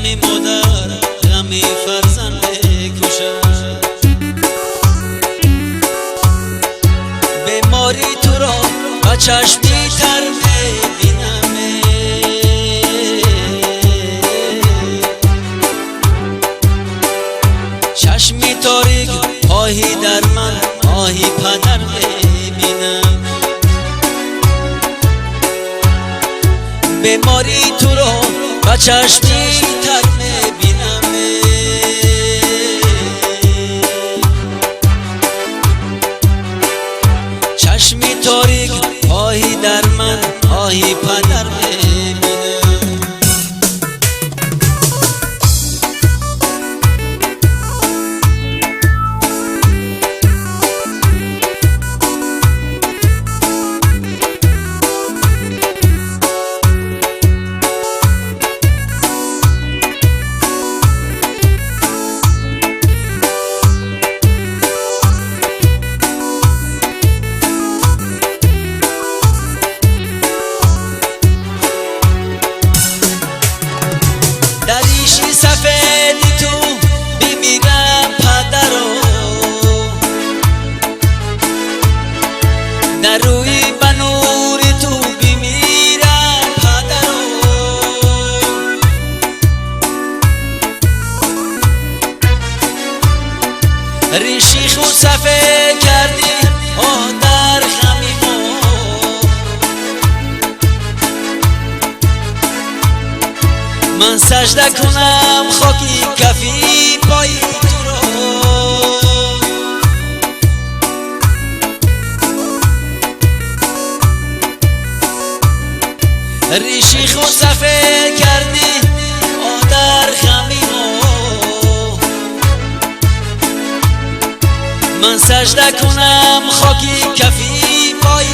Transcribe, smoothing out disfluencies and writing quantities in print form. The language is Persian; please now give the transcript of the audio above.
غمی مادر غمی فرزند بکشد. بیماری تو را با چشمی تر ببینم، چشمی تاریک آهی در من آهی پدر ببینم. بیماری تو را با چشمی تر ببینم، چشمی تاریک آهی در من آهی پدر ببینم. دریشی سفیدی تو بمیرم پدرو، در روی بنوری تو بمیرم پدرو. ریشی خود سفید کردی آه در خمی من سجده کنم خاکی کفی پای تو رو. ریشی خود سفید کردی آه در خمیمو من سجده کنم خاکی کفی پای